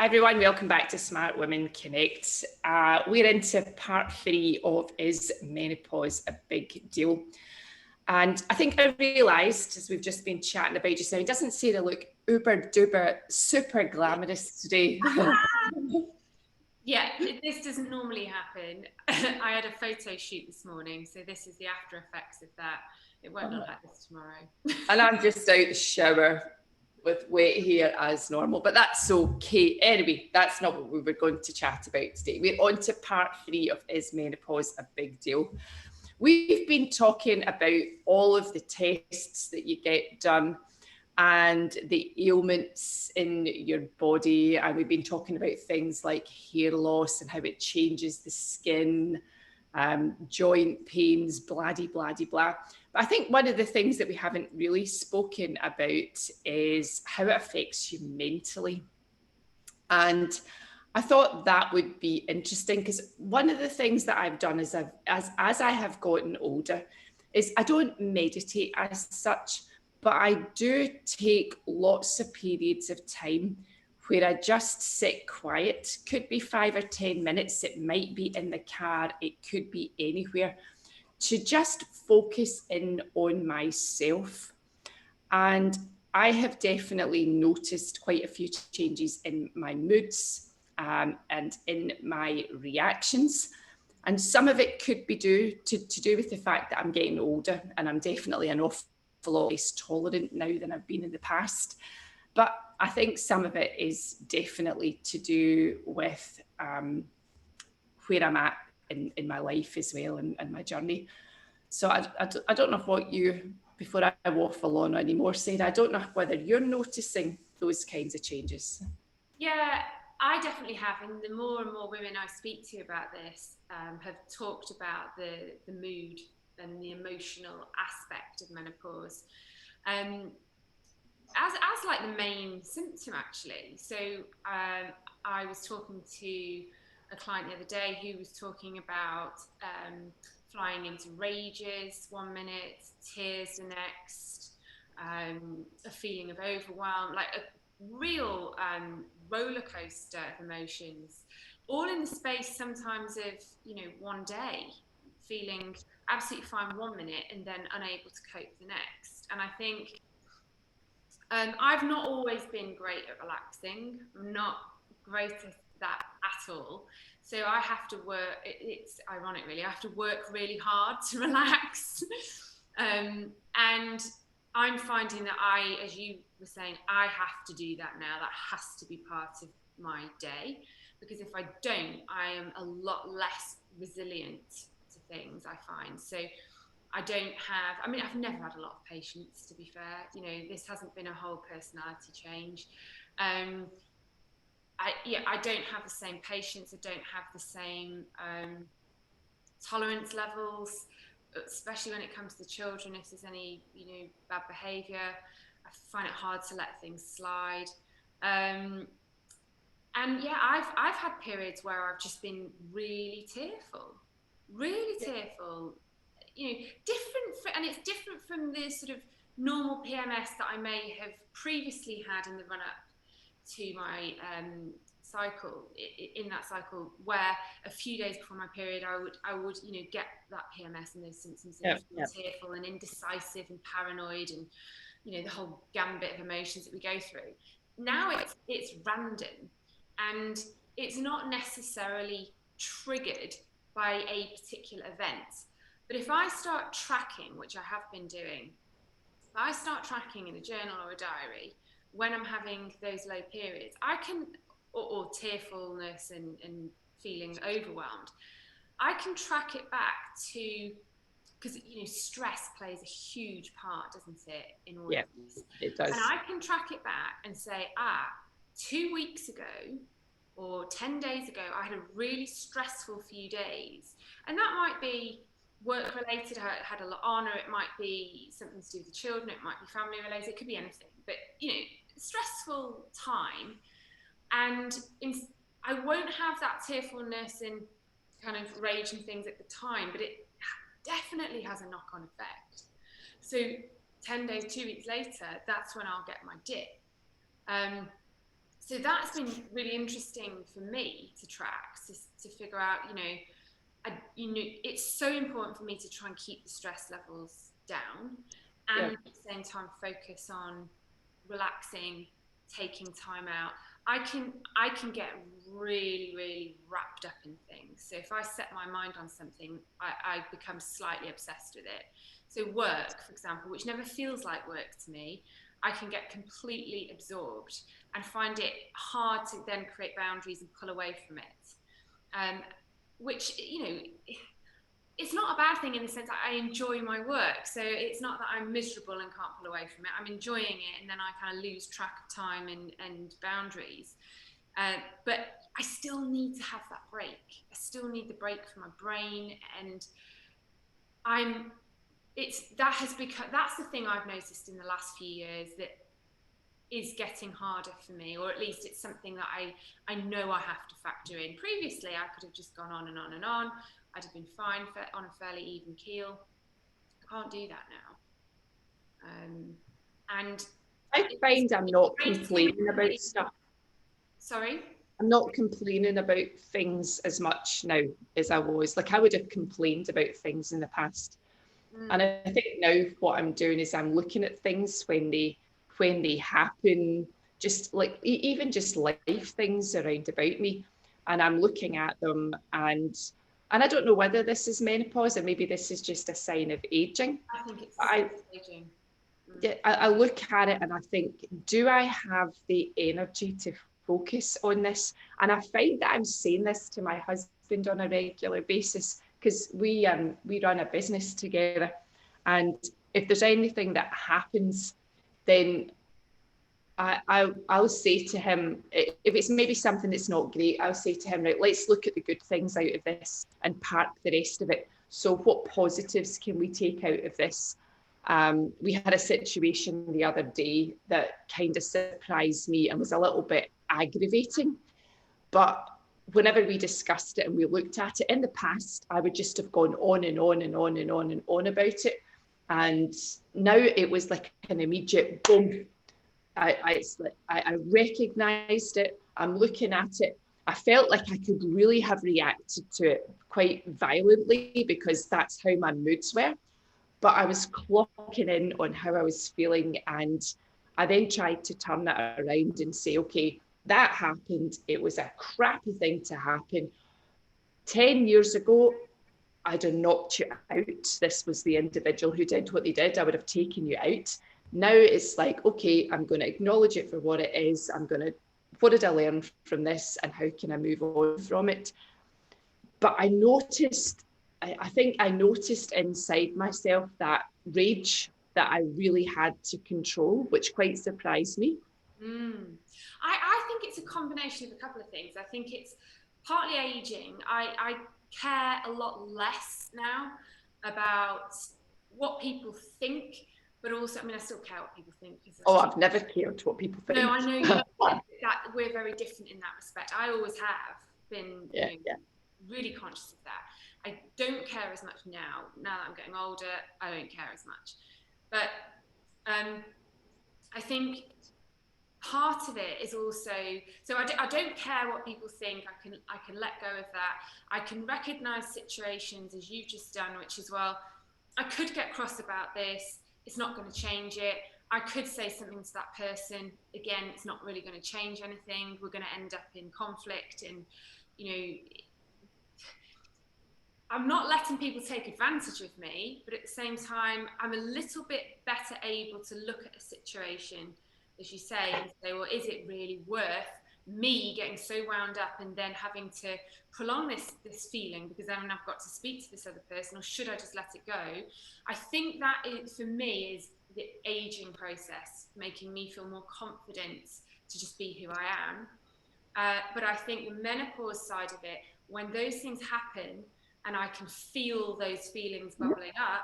Hi everyone, welcome back to Smart Women Connect. We're into part 3 of Is Menopause a Big Deal? And I think I realised, as we've just been chatting about just now, it doesn't Sarah look uber duper super glamorous today? Yeah, this doesn't normally happen. I had a photo shoot this morning, so this is the after effects of that. It won't look like this tomorrow. And I'm just out the shower with wet hair as normal, but that's okay. Anyway, that's not what we were going to chat about today. We're on to part 3 of Is Menopause a Big Deal? We've been talking about all of the tests that you get done and the ailments in your body, and we've been talking about things like hair loss and how it changes the skin, joint pains, blah, blah, blah. But I think one of the things that we haven't really spoken about is how it affects you mentally. And I thought that would be interesting because one of the things that I've done is as I have gotten older is I don't meditate as such, but I do take lots of periods of time where I just sit quiet. Could be 5 or 10 minutes. It might be in the car. It could be anywhere, to just focus in on myself. And I have definitely noticed quite a few changes in my moods and in my reactions. And some of it could be due to with the fact that I'm getting older, and I'm definitely an awful lot less tolerant now than I've been in the past. But I think some of it is definitely to do with where I'm at in my life as well, and my journey. So I don't know what you, before I waffle on anymore, Sarah, I don't know whether you're noticing those kinds of changes. Yeah, I definitely have, and the more and more women I speak to about this have talked about the mood and the emotional aspect of menopause. As like the main symptom, actually. So I was talking to a client the other day who was talking about flying into rages one minute, tears the next, a feeling of overwhelm, like a real roller coaster of emotions, all in the space sometimes of, one day, feeling absolutely fine one minute and then unable to cope the next. And I think I've not always been great at relaxing. I'm not great at that at all. So I have to work, it's ironic really, I have to work really hard to relax. And I'm finding that as you were saying, I have to do that now. That has to be part of my day. Because if I don't, I am a lot less resilient to things, I find. So I've never had a lot of patience, to be fair. This hasn't been a whole personality change. I don't have the same patience. I don't have the same tolerance levels, especially when it comes to children. If there's any, bad behaviour, I find it hard to let things slide. And yeah, I've had periods where I've just been really tearful. Different, and it's different from the sort of normal PMS that I may have previously had in the run up to my cycle. In that cycle, where a few days before my period, I would get that PMS and those symptoms and feel tearful and indecisive and paranoid, and the whole gambit of emotions that we go through. Now it's random, and it's not necessarily triggered by a particular event. But if I start tracking, which I have been doing, if I start tracking in a journal or a diary when I'm having those low periods, I can, or tearfulness and feeling overwhelmed, I can track it back to, because stress plays a huge part, doesn't it, in all of this? It does. And I can track it back and say, 2 weeks ago or 10 days ago, I had a really stressful few days. And that might be work related, I had a lot on, or it might be something to do with the children, it might be family related, it could be anything. But, stressful time. And I won't have that tearfulness and kind of rage and things at the time, but it definitely has a knock-on effect. So 10 days, 2 weeks later, that's when I'll get my dip. So that's been really interesting for me to track, to figure out, it's so important for me to try and keep the stress levels down, and at the same time focus on relaxing, taking time out. I can get really, really wrapped up in things. So if I set my mind on something, I become slightly obsessed with it. So work, for example, which never feels like work to me, I can get completely absorbed and find it hard to then create boundaries and pull away from it. Which, it's not a bad thing in the sense that I enjoy my work. So it's not that I'm miserable and can't pull away from it. I'm enjoying it, and then I kind of lose track of time and boundaries. But I still need to have that break. I still need the break for my brain, and that's the thing I've noticed in the last few years that is getting harder for me, or at least it's something that I know I have to factor in. Previously, I could have just gone on and on and on. I'd have been fine on a fairly even keel. I can't do that now. And I find I'm not complaining about stuff. Sorry? I'm not complaining about things as much now as I was. Like, I would have complained about things in the past. And I think now what I'm doing is I'm looking at things when they happen, just like even just life things around about me, and I'm looking at them, and I don't know whether this is menopause or maybe this is just a sign of aging. I think it's aging. Yeah, I look at it and I think, do I have the energy to focus on this? And I find that I'm saying this to my husband on a regular basis, because we run a business together, and if there's anything that happens, then I'll say to him, if it's maybe something that's not great, I'll say to him, right, let's look at the good things out of this and park the rest of it. So what positives can we take out of this? We had a situation the other day that kind of surprised me and was a little bit aggravating. But whenever we discussed it and we looked at it in the past, I would just have gone on and on and on and on and on about it. And now it was like an immediate boom. I recognised it. I'm looking at it. I felt like I could really have reacted to it quite violently, because that's how my moods were. But I was clocking in on how I was feeling, and I then tried to turn that around and say, okay, that happened. It was a crappy thing to happen. 10 years ago, I'd have knocked you out. This was the individual who did what they did. I would have taken you out. Now it's like, okay, I'm going to acknowledge it for what it is. What did I learn from this, and how can I move on from it? But I think I noticed inside myself that rage that I really had to control, which quite surprised me. I think it's a combination of a couple of things. I think it's partly aging. I care a lot less now about what people think, but also, I still care what people think. I've never cared what people think. No, I know that we're very different in that respect. I always have been really conscious of that. I don't care as much now. Now that I'm getting older, I don't care as much. But I think part of it is also, so I don't care what people think. I can let go of that. I can recognise situations as you've just done, which is, well, I could get cross about this. It's not going to change it. I could say something to that person. Again, it's not really going to change anything. We're going to end up in conflict, and I'm not letting people take advantage of me, but at the same time, I'm a little bit better able to look at a situation, as you say, and say, well, is it really worth me getting so wound up and then having to prolong this feeling, because then I've got to speak to this other person, or should I just let it go? I think that for me is the aging process, making me feel more confident to just be who I am. But I think the menopause side of it, when those things happen and I can feel those feelings bubbling up,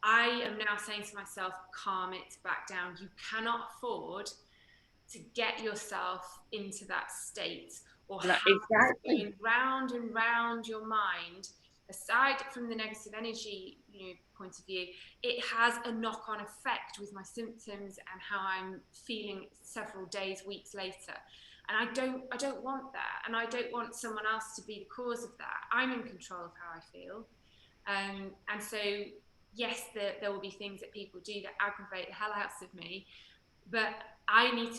I am now saying to myself, calm it back down. You cannot afford to get yourself into that state, or going round and round your mind, aside from the negative energy point of view, it has a knock-on effect with my symptoms and how I'm feeling several days, weeks later. And I don't want that, and I don't want someone else to be the cause of that. I'm in control of how I feel, and so yes, there will be things that people do that aggravate the hell out of me, but I need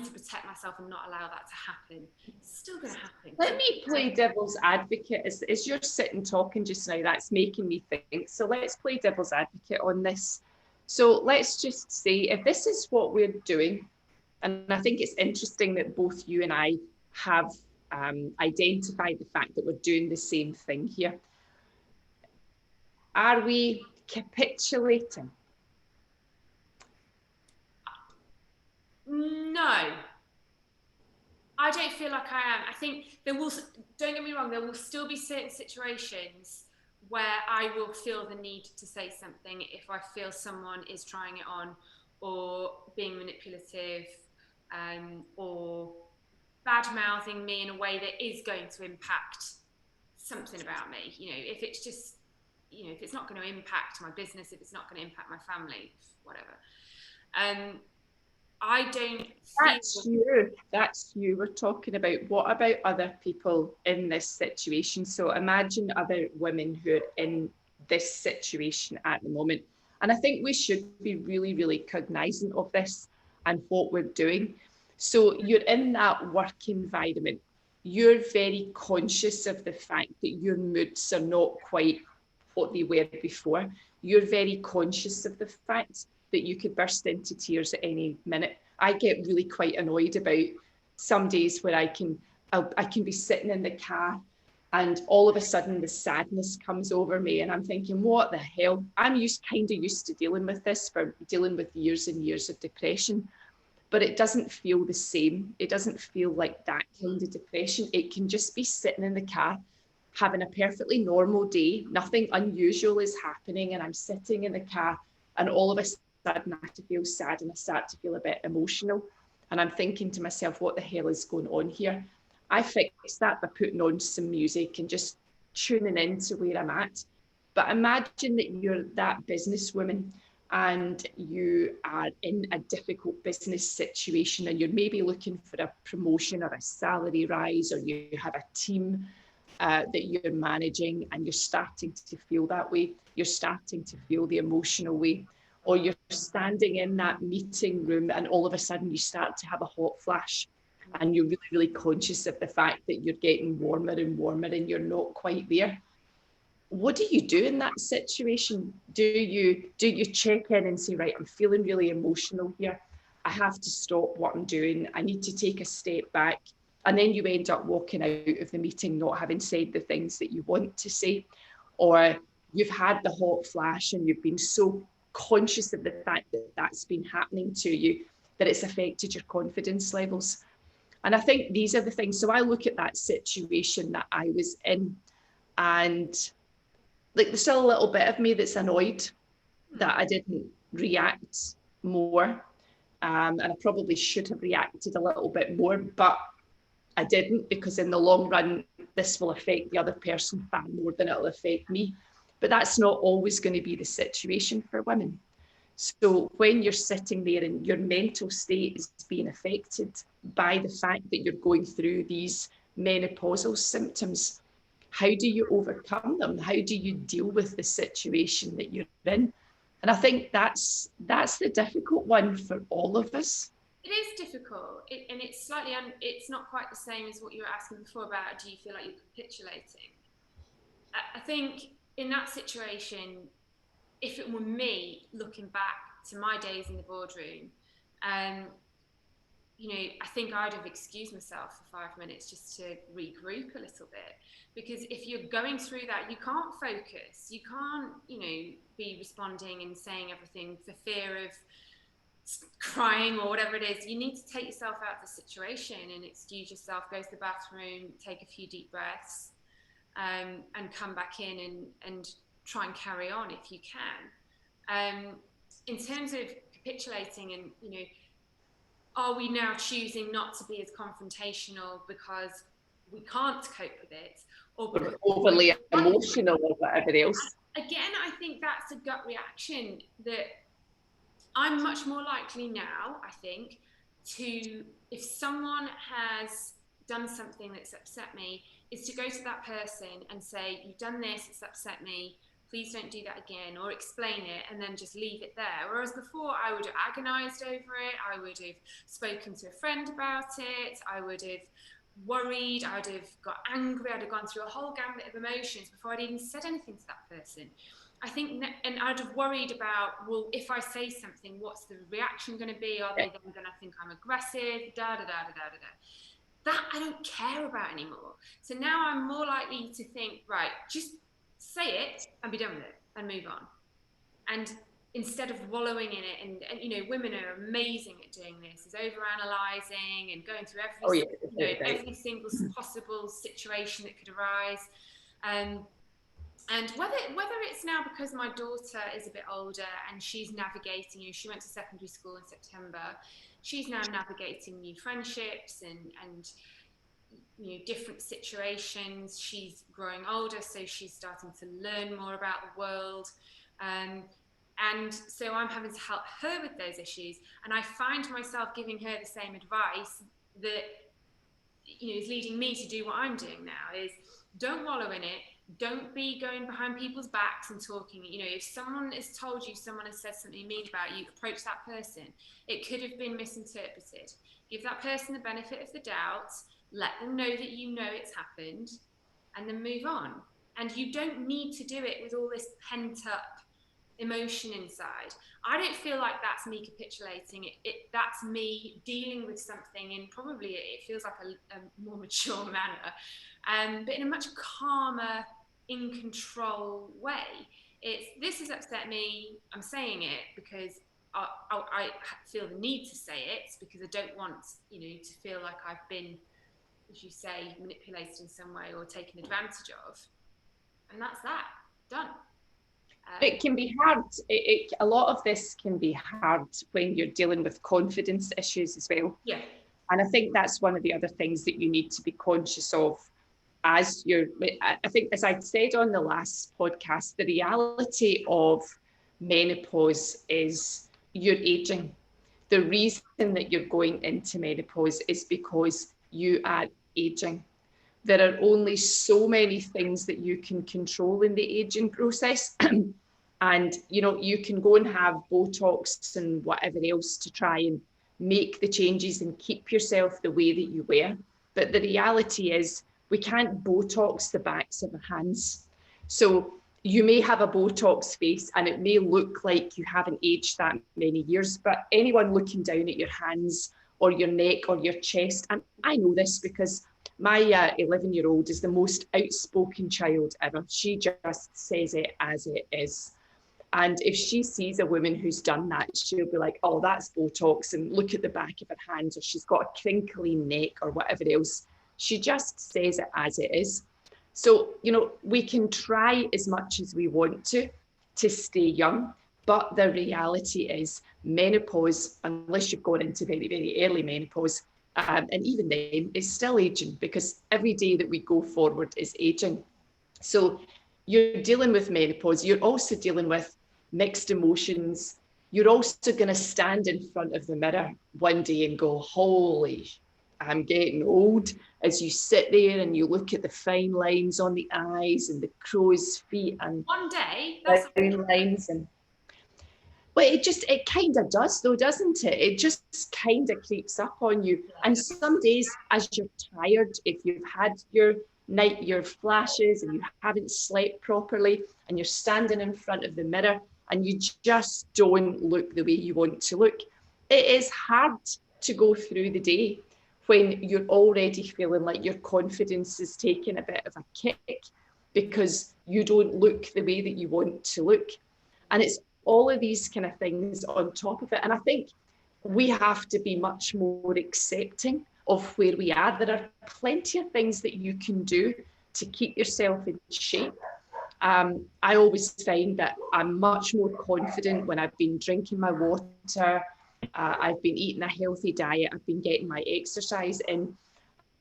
to protect myself and not allow that to happen. It's still going to happen. Let me play devil's advocate. As you're sitting talking just now, that's making me think. So let's play devil's advocate on this. So let's just say if this is what we're doing, and I think it's interesting that both you and I have identified the fact that we're doing the same thing here. Are we capitulating? No, I don't feel like I am. I think there will, don't get me wrong, there will still be certain situations where I will feel the need to say something if I feel someone is trying it on or being manipulative, or bad-mouthing me in a way that is going to impact something about me. You know, if it's just, you know, if it's not going to impact my business, if it's not going to impact my family, whatever. I don't feel... That's you. We're talking about, what about other people in this situation? So imagine other women who are in this situation at the moment. And I think we should be really, really cognizant of this and what we're doing. So you're in that work environment. You're very conscious of the fact that your moods are not quite what they were before. You're very conscious of the fact that you could burst into tears at any minute. I get really quite annoyed about some days where I can be sitting in the car and all of a sudden the sadness comes over me and I'm thinking, what the hell? I'm kind of used to dealing with this, for dealing with years and years of depression, but it doesn't feel the same. It doesn't feel like that kind of depression. It can just be sitting in the car, having a perfectly normal day, nothing unusual is happening, and I'm sitting in the car and all of a sudden I start to feel sad and I start to feel a bit emotional. And I'm thinking to myself, what the hell is going on here? I fix that by putting on some music and just tuning into where I'm at. But imagine that you're that businesswoman and you are in a difficult business situation and you're maybe looking for a promotion or a salary rise, or you have a team that you're managing and you're starting to feel that way. You're starting to feel the emotional way. Or you're standing in that meeting room and all of a sudden you start to have a hot flash and you're really, really conscious of the fact that you're getting warmer and warmer and you're not quite there. What do you do in that situation? Do you check in and say, right, I'm feeling really emotional here. I have to stop what I'm doing. I need to take a step back. And then you end up walking out of the meeting not having said the things that you want to say. Or you've had the hot flash and you've been so conscious of the fact that that's been happening to you that it's affected your confidence levels. And I think these are the things. So I look at that situation that I was in, and like there's still a little bit of me that's annoyed that I didn't react more. And I probably should have reacted a little bit more, but I didn't, because in the long run, this will affect the other person far more than it'll affect me. But that's not always going to be the situation for women. So when you're sitting there and your mental state is being affected by the fact that you're going through these menopausal symptoms, how do you overcome them? How do you deal with the situation that you're in? And I think that's the difficult one for all of us. It is difficult, and it's slightly, it's not quite the same as what you were asking before about, do you feel like you're capitulating? I think in that situation, if it were me looking back to my days in the boardroom, you know, I think I'd have excused myself for 5 minutes just to regroup a little bit. Because if you're going through that, you can't focus. You can't, you know, be responding and saying everything for fear of crying or whatever it is. You need to take yourself out of the situation and excuse yourself, go to the bathroom, take a few deep breaths, and come back in and try and carry on if you can. In terms of capitulating and, you know, are we now choosing not to be as confrontational because we can't cope with it, or overly emotional or whatever else? again, I think that's a gut reaction that I'm much more likely now, I think, to, if someone has done something that's upset me, is to go to that person and say, you've done this, it's upset me, please don't do that again, or explain it, and then just leave it there. Whereas before, I would have agonized over it, I would have spoken to a friend about it, I would have worried, I would have got angry, I'd have gone through a whole gambit of emotions before I'd even said anything to that person. I think, and I'd have worried about, well, if I say something, what's the reaction going to be? Are they then going to think I'm aggressive? That I don't care about anymore. So now I'm more likely to think, right, just say it and be done with it and move on. And instead of wallowing in it, and you know, women are amazing at doing this, is over-analysing and going through every single possible situation that could arise. And whether it's now because my daughter is a bit older and she's navigating, you know, she went to secondary school in September, she's now navigating new friendships and you know, different situations. She's growing older, so she's starting to learn more about the world. And so I'm having to help her with those issues. And I find myself giving her the same advice that, you know, is leading me to do what I'm doing now, is don't wallow in it. Don't be going behind people's backs and talking. You know, if someone has told you, someone has said something mean about you, approach that person. It could have been misinterpreted. Give that person the benefit of the doubt. Let them know that you know it's happened, and then move on. And you don't need to do it with all this pent up emotion inside. I don't feel like that's me capitulating. That's me dealing with something in, probably it feels like a more mature manner, but in a much calmer, in control way. This has upset me, I'm saying it because I feel the need to say it, because I don't want, you know, to feel like I've been, as you say, manipulated in some way or taken advantage of. And that's that, done. It can be hard. A lot of this can be hard when you're dealing with confidence issues as well. Yeah. And I think that's one of the other things that you need to be conscious of as you're, I think, as I said on the last podcast, the reality of menopause is you're aging. The reason that you're going into menopause is because you are aging. There are only so many things that you can control in the aging process. And, you know, you can go and have Botox and whatever else to try and make the changes and keep yourself the way that you were. But the reality is we can't Botox the backs of our hands. So you may have a Botox face and it may look like you haven't aged that many years, but anyone looking down at your hands or your neck or your chest, and I know this because my 11-year-old is the most outspoken child ever. She just says it as it is. And if she sees a woman who's done that, she'll be like, oh, that's Botox, and look at the back of her hands, or she's got a crinkly neck or whatever else. She just says it as it is. So, you know, we can try as much as we want to stay young, but the reality is menopause, unless you've gone into very, very early menopause, and even then, is still aging, because every day that we go forward is aging. So you're dealing with menopause. You're also dealing with mixed emotions. You're also going to stand in front of the mirror one day and go, holy, I'm getting old, as you sit there and you look at the fine lines on the eyes and the crow's feet and one day, that's fine lines. And well, it kind of does though, doesn't it? It just kind of creeps up on you. And some days, as you're tired, if you've had your flashes and you haven't slept properly and you're standing in front of the mirror and you just don't look the way you want to look, it is hard to go through the day when you're already feeling like your confidence is taking a bit of a kick because you don't look the way that you want to look. And it's all of these kind of things on top of it. And I think we have to be much more accepting of where we are. There are plenty of things that you can do to keep yourself in shape. I always find that I'm much more confident when I've been drinking my water, I've been eating a healthy diet, I've been getting my exercise in.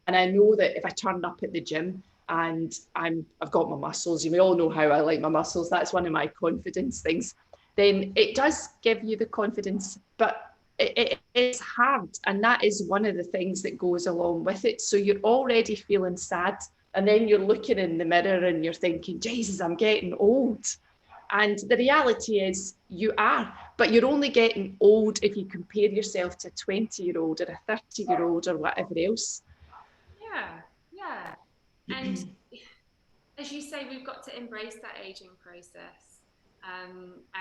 And I know that if I turn up at the gym, and I've got my muscles. We all know how I like my muscles. That's one of my confidence things. Then it does give you the confidence, but it's hard. And that is one of the things that goes along with it. So you're already feeling sad. And then you're looking in the mirror and you're thinking, Jesus, I'm getting old. And the reality is you are, but you're only getting old if you compare yourself to a 20-year-old or a 30-year-old or whatever else. Yeah. And as you say, we've got to embrace that aging process.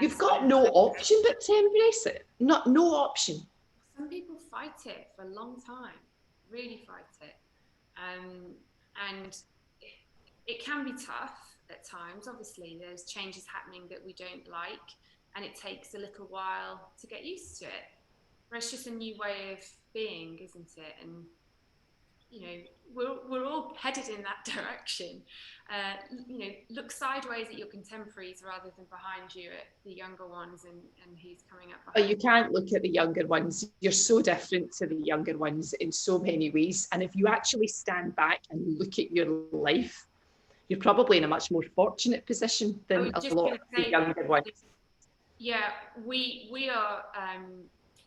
You've got no option but to embrace it. No option. Some people fight it for a long time, really fight it. And it can be tough at times. Obviously, there's changes happening that we don't like, and it takes a little while to get used to it. But it's just a new way of being, isn't it? And we're all headed in that direction. Look sideways at your contemporaries rather than behind you at the younger ones and who's coming up behind. But you can't look at the younger ones. You're so different to the younger ones in so many ways. And if you actually stand back and look at your life, you're probably in a much more fortunate position than a lot of the younger ones. Yeah, we are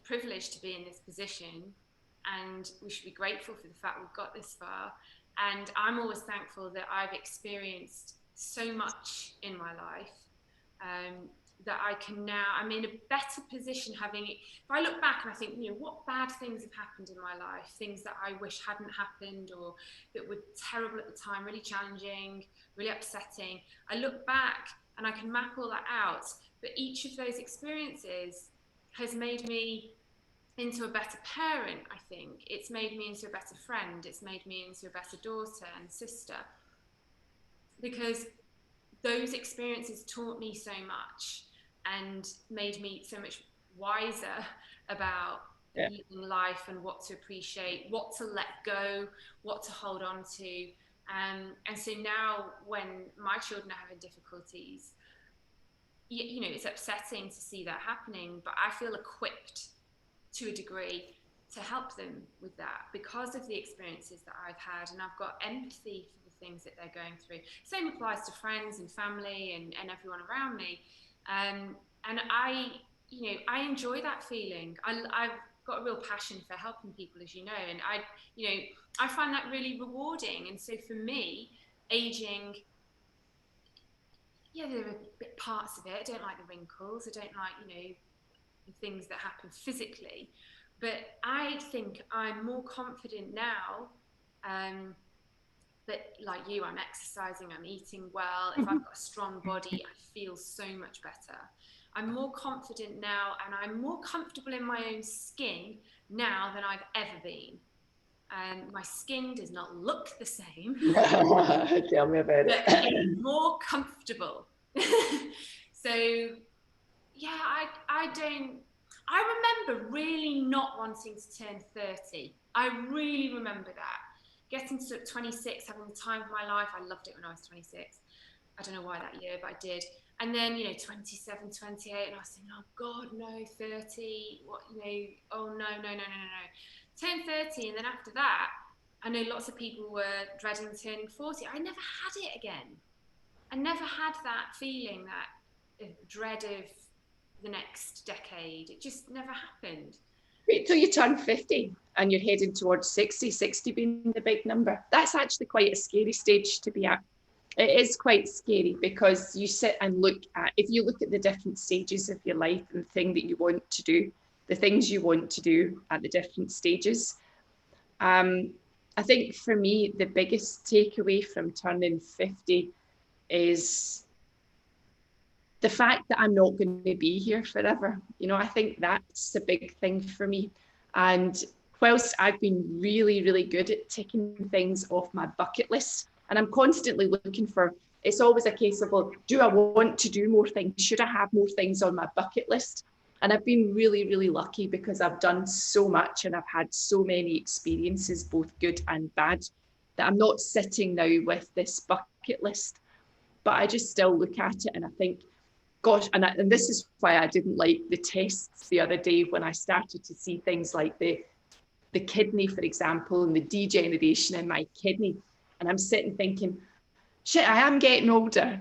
privileged to be in this position, and we should be grateful for the fact we've got this far. And I'm always thankful that I've experienced so much in my life that I can now, I'm in a better position having it. If I look back and I think, what bad things have happened in my life, things that I wish hadn't happened or that were terrible at the time, really challenging, really upsetting. I look back and I can map all that out. But each of those experiences has made me into a better parent, I think. It's made me into a better friend. It's made me into a better daughter and sister. Because those experiences taught me so much and made me so much wiser about living life and what to appreciate, what to let go, what to hold on to. And so now when my children are having difficulties, it's upsetting to see that happening, but I feel equipped to a degree to help them with that because of the experiences that I've had, and I've got empathy for the things that they're going through. Same applies to friends and family and everyone around me. And I enjoy that feeling. I've got a real passion for helping people, as you know, and I find that really rewarding. And so for me, aging, there are parts of it. I don't like the wrinkles. I don't like, the things that happen physically. But I think I'm more confident now that, like you, I'm exercising, I'm eating well. If I've got a strong body, I feel so much better. I'm more confident now, and I'm more comfortable in my own skin now than I've ever been. And my skin does not look the same. Tell me about it. It's more comfortable. So, yeah, I remember really not wanting to turn 30. I really remember that. Getting to 26, having the time of my life. I loved it when I was 26. I don't know why that year, but I did. And then, 27, 28, and I was thinking, oh God, no, 30, what, oh no. Turn 30, and then after that, I know lots of people were dreading turning 40. I never had it again. I never had that feeling, that dread of the next decade. It just never happened. Wait till you turn 50 and you're heading towards 60 being the big number. That's actually quite a scary stage to be at. It is quite scary because you sit and look at, if you look at the different stages of your life and the thing that you want to do, the things you want to do at the different stages. I think for me, the biggest takeaway from turning 50 is the fact that I'm not going to be here forever. I think that's the big thing for me. And whilst I've been really, really good at ticking things off my bucket list, and I'm constantly looking for, it's always a case of, well, do I want to do more things? Should I have more things on my bucket list? And I've been really, really lucky because I've done so much and I've had so many experiences, both good and bad, that I'm not sitting now with this bucket list. But I just still look at it and I think, gosh, and this is why I didn't like the tests the other day when I started to see things like the kidney, for example, and the degeneration in my kidney. and I'm sitting thinking, shit, I am getting older.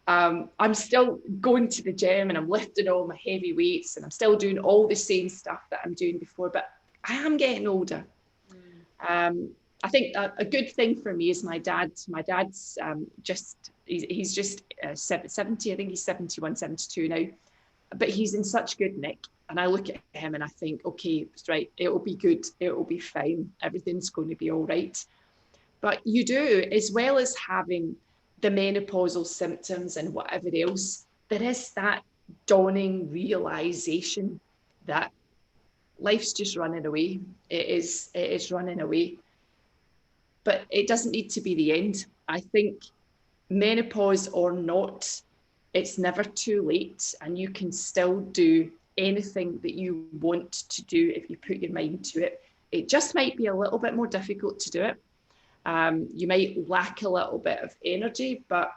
I'm still going to the gym and I'm lifting all my heavy weights and I'm still doing all the same stuff that I'm doing before, but I am getting older. I think a good thing for me is my dad. My dad's he's just 70. I think he's 71, 72 now, but he's in such good nick. And I look at him and I think, okay, right, it'll be good. It'll be fine. Everything's going to be all right. But you do, as well as having the menopausal symptoms and whatever else, there is that dawning realization that life's just running away. It is running away. But it doesn't need to be the end. I think menopause or not, it's never too late, and you can still do anything that you want to do if you put your mind to it. It just might be a little bit more difficult to do it. You might lack a little bit of energy, but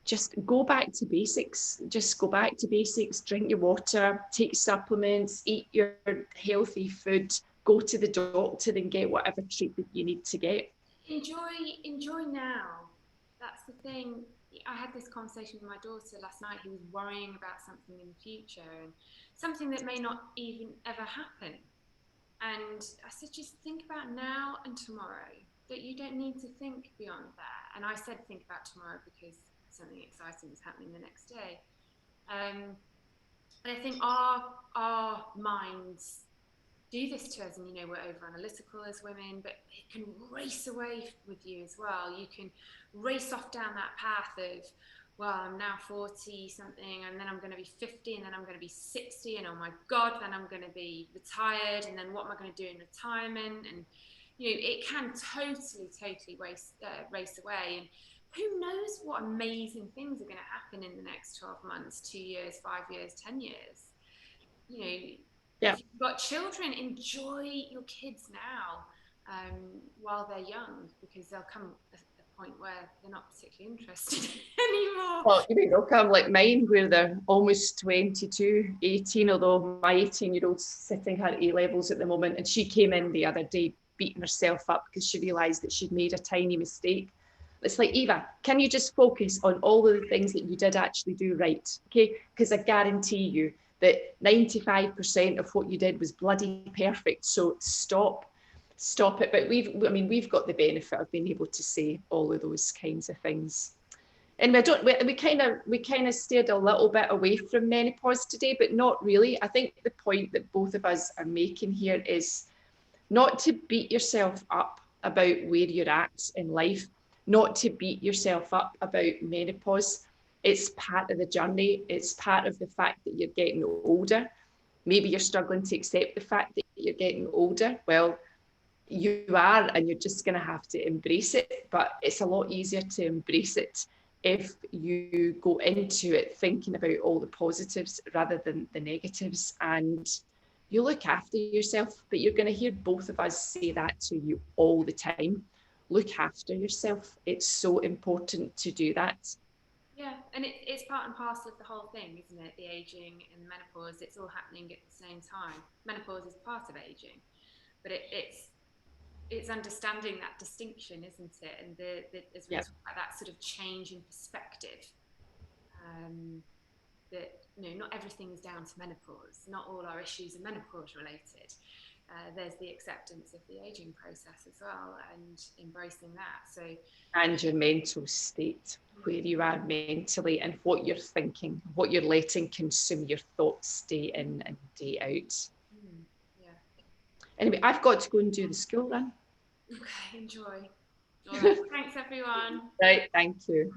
just go back to basics. Just go back to basics. Drink your water, take supplements, eat your healthy food, go to the doctor and get whatever treatment you need to get. Enjoy now. That's the thing. I had this conversation with my daughter last night who was worrying about something in the future and something that may not even ever happen. And I said, just think about now and tomorrow, that you don't need to think beyond that. And I said, think about tomorrow because something exciting is happening the next day. And I think our minds do this to us, and we're over analytical as women, but it can race away with you as well. You can race off down that path of, well, I'm now 40 something, and then I'm going to be 50, and then I'm going to be 60, and oh my God, then I'm going to be retired, and then what am I going to do in retirement? And it can totally race away. And who knows what amazing things are going to happen in the next 12 months, 2 years, 5 years, 10 years. Yeah. If you've got children, enjoy your kids now while they're young, because there'll come a point where they're not particularly interested anymore. Well, they'll come like mine, where they're almost 22, 18, although my 18-year-old's sitting her A-levels at the moment, and she came in the other day beating herself up because she realised that she'd made a tiny mistake. It's like, Eva, can you just focus on all of the things that you did actually do right? Okay, because I guarantee you that 95% of what you did was bloody perfect. So stop it. But we've got the benefit of being able to say all of those kinds of things. And we kind of steered a little bit away from menopause today, but not really. I think the point that both of us are making here is not to beat yourself up about where you're at in life, not to beat yourself up about menopause. It's part of the journey. It's part of the fact that you're getting older. Maybe you're struggling to accept the fact that you're getting older. Well, you are, and you're just going to have to embrace it. But it's a lot easier to embrace it if you go into it thinking about all the positives rather than the negatives, and you look after yourself. But you're going to hear both of us say that to you all the time. Look after yourself. It's so important to do that. Yeah, and it's part and parcel of the whole thing, isn't it? The aging and the menopause, it's all happening at the same time. Menopause is part of aging, but it's understanding that distinction, isn't it? And as we talk about that sort of change in perspective, that not everything is down to menopause. Not all our issues are menopause related. There's the acceptance of the aging process as well, and embracing that. And your mental state, where you are mentally, and what you're thinking, what you're letting consume your thoughts day in and day out. Yeah. Anyway, I've got to go and do the school run. Okay, enjoy. All right, thanks everyone. Right, thank you.